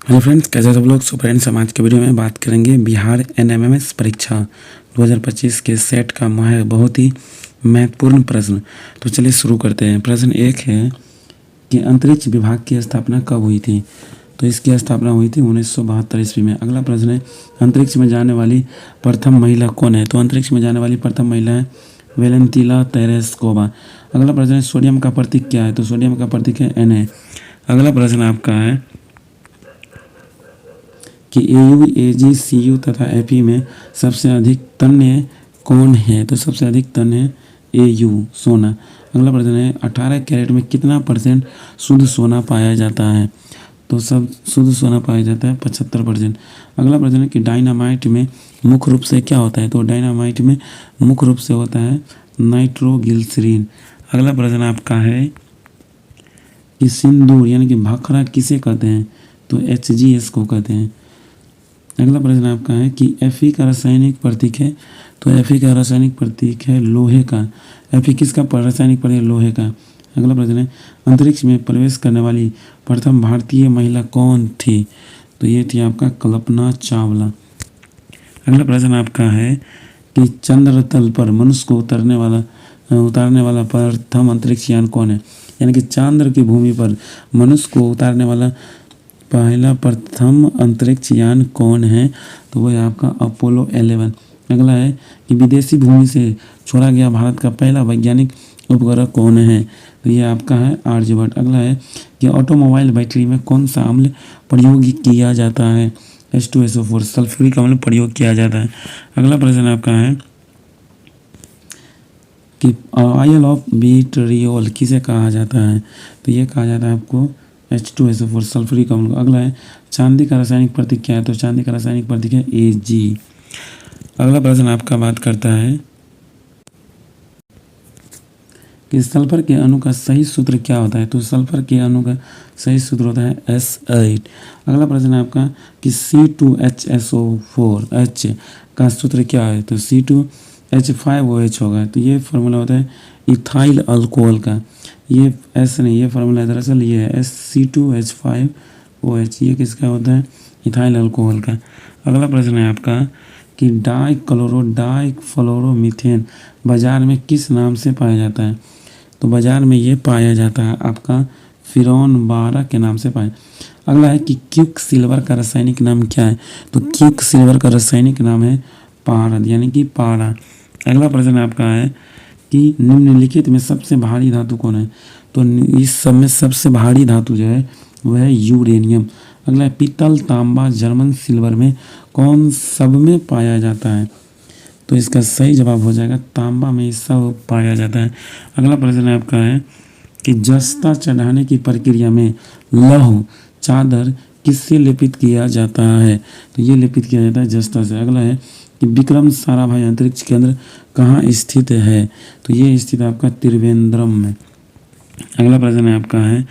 Hello friends, कैसे सब लोग। सो फ्रेंड्स, हम आज के वीडियो में बात करेंगे बिहार एनएमएमएस परीक्षा 2025 के सेट का बहुत ही महत्वपूर्ण प्रश्न। तो चलिए शुरू करते हैं। प्रश्न एक है कि अंतरिक्ष विभाग की स्थापना कब हुई थी। तो इसकी स्थापना हुई थी 1972 ईस्वी में। अगला प्रश्न है, अंतरिक्ष में जाने वाली प्रथम महिला कौन है। तो अंतरिक्ष में जाने वाली प्रथम महिला है वेलेंटिना तेरेस्कोवा। अगला प्रश्न है, सोडियम का प्रतीक क्या है। तो सोडियम का प्रतीक है Na। अगला प्रश्न आपका है कि AU, AG, CU तथा FE में सबसे अधिक तन्य कौन है। तो सबसे अधिक तन्य AU सोना। अगला प्रश्न है, 18 कैरेट में कितना % शुद्ध सोना पाया जाता है। तो सब शुद्ध सोना पाया जाता है 75%। अगला प्रश्न है कि डायनामाइट में मुख्य रूप से क्या होता है। तो डायनामाइट में मुख्य रूप से होता है नाइट्रोग्लिसरीन। अगला प्रश्न आपका है कि सिंदूर यानी कि भाखड़ा किसे कहते हैं। तो HGS को कहते हैं। अगला प्रश्न आपका है कि Fe का रासायनिक प्रतीक है। तो Fe का रासायनिक प्रतीक है लोहे का। Fe किसका रासायनिक प्रतीक है लोहे का। अगला प्रश्न है, अंतरिक्ष में प्रवेश करने वाली प्रथम भारतीय महिला कौन थी। तो ये थी आपका कल्पना चावला। अगला प्रश्न आपका है कि चंद्र तल पर मनुष्य को उतारने वाला प्रथम अंतरिक्ष यान कौन है। यानी कि चंद्र की भूमि पर मनुष्य को उतारने वाला पहला प्रथम अंतरिक्ष यान कौन है। तो वो है आपका अपोलो 11। अगला है कि विदेशी भूमि से छोड़ा गया भारत का पहला वैज्ञानिक उपग्रह कौन है। तो ये आपका है आर्यभट्ट। अगला है कि ऑटोमोबाइल बैटरी में कौन सा अम्ल प्रयोग किया जाता है। H2SO4 सल्फ्यूरिक अम्ल प्रयोग किया जाता है। अगला प्रश्न आपका है कि ऑयल ऑफ विट्रियोल किसे कहा जाता है। तो ये कहा जाता है आपको H2SO4 सल्फ्यूरिक अम्ल। अगला है, चांदी का रासायनिक प्रतीक क्या है। तो चांदी का रासायनिक प्रतीक है Ag। अगला प्रश्न आपका बात करता है कि सल्फर के अणु का सही सूत्र क्या होता है। तो सल्फर के अणु का सही सूत्र होता है S8। अगला प्रश्न आपका कि C2HSO4 H का सूत्र क्या है। तो C2H5OH होगा। तो ये फार्मूला होता है इथाइल अल्कोहल का। ये S नहीं, ये फार्मूला है दरअसल ये है C2H5OH। ये किसका होता है इथाइल अल्कोहल का। अगला प्रश्न है आपका कि डाइफ्लोरोमीथेन बाजार में किस नाम से पाया जाता है। तो बाजार में ये पाया जाता है आपका फिरौन 12 के नाम से पाया। अगला है कि क्विक सिल्वर का रासायनिक नाम क्या है। तो क्विक सिल्वर का रासायनिक नाम है पारद यानी कि पारा। अगला प्रश्न आपका है कि निम्नलिखित में सबसे भारी धातु कौन है। तो इस सब में सबसे भारी धातु जो है वह है यूरेनियम। अगला है पीतल, तांबा, जर्मन सिल्वर में कौन सब में पाया जाता है। तो इसका सही जवाब हो जाएगा तांबा में सब पाया जाता है। अगला प्रश्न आपका है कि जस्ता चढ़ाने की प्रक्रिया में लौह चादर किससे लेपित किया जाता है। तो ये लेपित किया जाता है जस्ता से। अगला है कि विक्रम साराभाई अंतरिक्ष केंद्र कहाँ स्थित है। तो ये स्थित आपका त्रिवेंद्रम में। अगला प्रश्न आपका है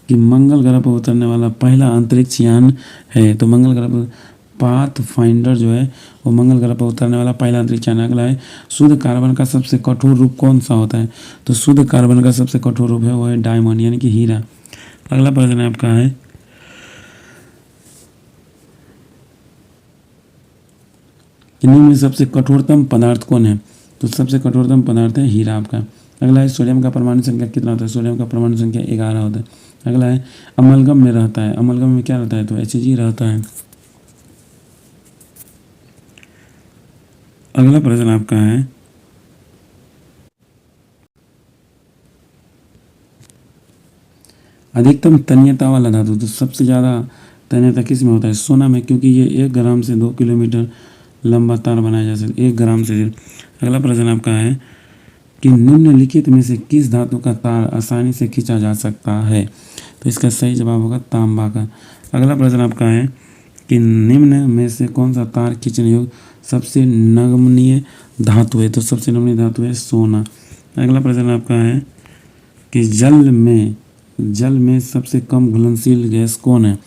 कि मंगल ग्रह पर उतरने वाला पहला अंतरिक्ष यान है। तो मंगल ग्रह पर पाथफाइंडर जो है वो मंगल ग्रह पर उतरने वाला पहला अंतरिक्ष यान। अगला है शुद्ध कार्बन का सबसे कठोर रूप कौन सा होता है। तो शुद्ध कार्बन का सबसे कठोर रूप है वो है डायमंड यानी कि हीरा। अगला प्रश्न आपका है कि निम्न में सबसे कठोरतम पदार्थ कौन है। तो सबसे कठोरतम पदार्थ है हीरा आपका। अगला है सोडियम का परमाणु संख्या कितना होता है। सोडियम का परमाणु संख्या 11 होता है। अगला है अमलगम में रहता है। अमलगम में क्या रहता है। तो Hg रहता है। अगला प्रश्न आपका है अधिकतम तन्यता वाला धातु। तो सबसे ज़्यादा तन्यता किस में होता है। सोना में, क्योंकि ये 1 ग्राम से 2 किलोमीटर लंबा तार बनाया जा सकता है 1 ग्राम से। अगला प्रश्न आपका है कि निम्नलिखित में से किस धातु का तार आसानी से खींचा जा सकता है। तो इसका सही जवाब होगा तांबा का। अगला प्रश्न आपका है कि निम्न में से कौन सा तार खींचने योग्य सबसे नगण्य धातु है। तो सबसे नगण्य धातु है सोना। अगला प्रश्न आपका है कि जल में सबसे कम घुलनशील गैस कौन है।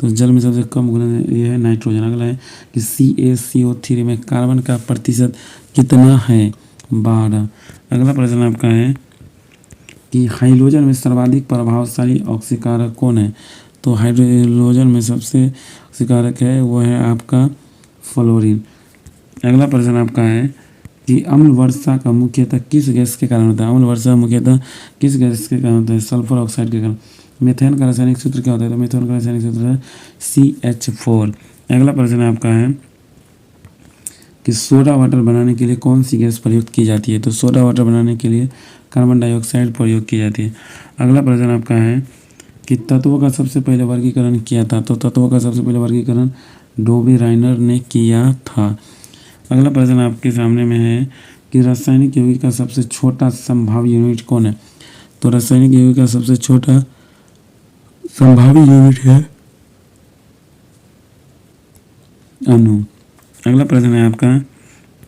तो जल में सबसे कम घुलनशील ये है नाइट्रोजन। अगला है कि CaCO3 में कार्बन का प्रतिशत कितना है 12। अगला प्रश्न आपका है कि हाइड्रोजन में सर्वाधिक प्रभावशाली ऑक्सीकारक कौन है। तो हाइड्रोजन में सबसे कारक है वो है आपका फ्लोरीन। अगला प्रश्न आपका है कि अम्ल वर्षा का मुख्यतः किस गैस के कारण होता है? अम्ल वर्षा मुख्यतः किस गैस के कारण होता है? सल्फर ऑक्साइड के कारण। मीथेन का रासायनिक सूत्र क्या होता है? तो मीथेन का रासायनिक सूत्र है CH4। अगला प्रश्न आपका है कि सोडा वाटर बनाने के लिए कौन सी गैस प्रयुक्त की जाती है? तो सोडा वाटर बनाने के लिए कार्बन डाइऑक्साइड प्रयोग की जाती है। अगला प्रश्न आपका है कि तत्वों का सबसे पहले वर्गीकरण किया था? तो तत्वों का सबसे पहले वर्गीकरण डोबी राइनर ने किया था। अगला प्रश्न आपके सामने में है कि रासायनिक यौगिक का सबसे छोटा संभाव्य यूनिट कौन है? तो रासायनिक यौगिक का सबसे छोटा संभाव्य यूनिट है अणु। अगला प्रश्न है आपका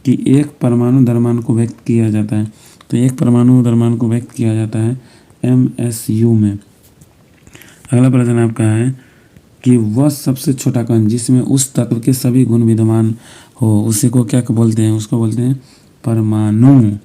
कि एक परमाणु द्रव्यमान को व्यक्त किया जाता है? तो एक परमाणु द्रव्यमान को व्यक्त किया जाता है MSU में। अगला प्रश्न आपका है कि वह सबसे छोटा कण जिसमें उस तत्व के सभी गुण विद्यमान हो उसी को क्या बोलते हैं? उसको बोलते हैं परमाणु।